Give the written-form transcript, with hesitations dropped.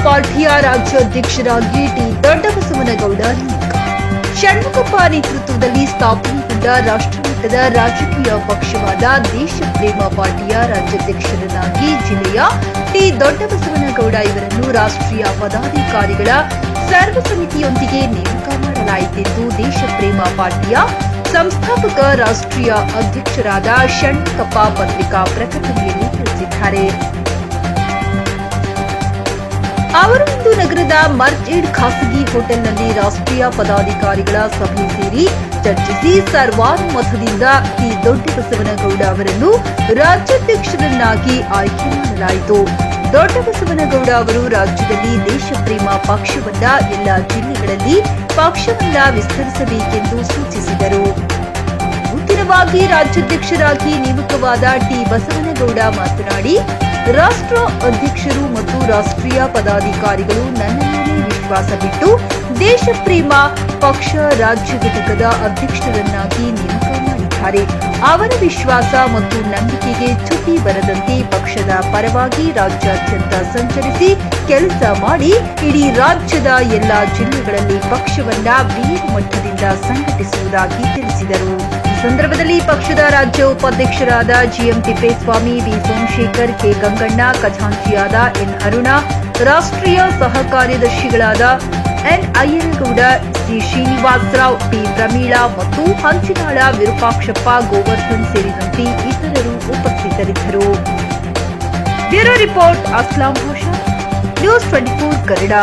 ಪಾರ್ಟಿಯ ರಾಜ್ಯಾಧ್ಯಕ್ಷರಾಗಿ ಟಿ ದೊಡ್ಡಬಸವನಗೌಡ ನೇಮಕ. ಷಣ್ಮುಖಪ್ಪ ನೇತೃತ್ವದಲ್ಲಿ ಸ್ಥಾಪನೆಗೊಂಡ ರಾಷ್ಟ್ರಮಟ್ಟದ ರಾಜಕೀಯ ಪಕ್ಷವಾದ ದೇಶ ಪ್ರೇಮ ಪಾರ್ಟಿಯ ರಾಜ್ಯಾಧ್ಯಕ್ಷರನ್ನಾಗಿ ಜಿಲ್ಲೆಯ ಟಿ ದೊಡ್ಡಬಸವನಗೌಡ ಇವರನ್ನು ರಾಷ್ಟ್ರೀಯ ಪದಾಧಿಕಾರಿಗಳ ಸರ್ವ ಸಮಿತಿಯೊಂದಿಗೆ ನೇಮಕ ಮಾಡಲಾಯಿತೆಂದು ದೇಶ ಪ್ರೇಮ ಪಾರ್ಟಿಯ ಸಂಸ್ಥಾಪಕ ರಾಷ್ಟ್ರೀಯ ಅಧ್ಯಕ್ಷರಾದ ಷಣ್ಮುಖಪ್ಪ ಪತ್ರಿಕಾ ಪ್ರಕಟಣೆಯಲ್ಲಿ ತಿಳಿಸಿದ್ದಾರೆ. ಅವರು ಇಂದು ನಗರದ ಮರ್ಜೆಡ್ ಖಾಸಗಿ ಹೋಟೆಲ್ನಲ್ಲಿ ರಾಷ್ಟ್ರೀಯ ಪದಾಧಿಕಾರಿಗಳ ಸಭೆ ಸೇರಿ ಚರ್ಚಿಸಿ ಸರ್ವಾನುಮತದಿಂದ ಟಿ ದೊಡ್ಡಬಸವನಗೌಡ ಅವರನ್ನು ರಾಜ್ಯಾಧ್ಯಕ್ಷರನ್ನಾಗಿ ಆಯ್ಕೆ ಮಾಡಲಾಯಿತು. ದೊಡ್ಡಬಸವನಗೌಡ ಅವರು ರಾಜ್ಯದಲ್ಲಿ ದೇಶ ಪ್ರೇಮ ಪಕ್ಷವನ್ನ ಎಲ್ಲ ಜಿಲ್ಲೆಗಳಲ್ಲಿ ಪಕ್ಷವನ್ನ ವಿಸ್ತರಿಸಬೇಕೆಂದು ಸೂಚಿಸಿದರು. ನೂತನವಾಗಿ ರಾಜ್ಯಾಧ್ಯಕ್ಷರಾಗಿ ನೇಮಕವಾದ ಟಿ ಬಸವನಗೌಡ ಮಾತನಾಡಿ, ರಾಷ್ಟ್ರ ಅಧ್ಯಕ್ಷರು ಮತ್ತು ರಾಷ್ಟ್ರೀಯ ಪದಾಧಿಕಾರಿಗಳು ನನ್ನ ಮೇಲೆ ವಿಶ್ವಾಸವಿಟ್ಟು ದೇಶ ಪ್ರೇಮ ಪಕ್ಷ ರಾಜ್ಯ ಘಟಕದ ಅಧ್ಯಕ್ಷರನ್ನಾಗಿ ನೇಮಕ ಮಾಡಿದ್ದಾರೆ. ಅವರ ವಿಶ್ವಾಸ ಮತ್ತು ನಂಬಿಕೆಗೆ ಚ್ಯುತಿ ಬರದಂತೆ ಪಕ್ಷದ ಪರವಾಗಿ ರಾಜ್ಯಾದ್ಯಂತ ಸಂಚರಿಸಿ ಕೆಲಸ ಮಾಡಿ ಇಡೀ ರಾಜ್ಯದ ಎಲ್ಲಾ ಜಿಲ್ಲೆಗಳಲ್ಲಿ ಪಕ್ಷವನ್ನ ಬೀರು ಮಟ್ಟದಿಂದ ಸಂಘಟಿಸುವುದಾಗಿ ತಿಳಿಸಿದರು. ಈ ಸಂದರ್ಭದಲ್ಲಿ ಪಕ್ಷದ ರಾಜ್ಯ ಉಪಾಧ್ಯಕ್ಷರಾದ ಜಿಎಂ ತಿಪ್ಪೇಸ್ವಾಮಿ, ವಿ ಸೋಮಶೇಖರ್, ಕೆ ಗಂಗಣ್ಣ, ಖಜಾಂಚಿಯಾದ ಎನ್ ಅರುಣಾ, ರಾಷ್ಟ್ರೀಯ ಸಹ ಕಾರ್ಯದರ್ಶಿಗಳಾದ ಎನ್ ಅಯ್ಯನಗೌಡ, ಸಿ ಶ್ರೀನಿವಾಸರಾವ್, ಟಿ ಪ್ರಮೀಳಾ ಮತ್ತು ಹಂಚಿನಾಳ ವಿರೂಪಾಕ್ಷಪ್ಪ, ಗೋವರ್ಧನ್ ಸೇರಿದಂತೆ ಇತರರು ಉಪಸ್ಥಿತರಿದ್ದರು. ಬ್ಯೂರೋ ರಿಪೋರ್ಟ್ ಅಸ್ಲಾಂ ಭಾಷಾ, ನ್ಯೂಸ್ 24 ಕನ್ನಡ.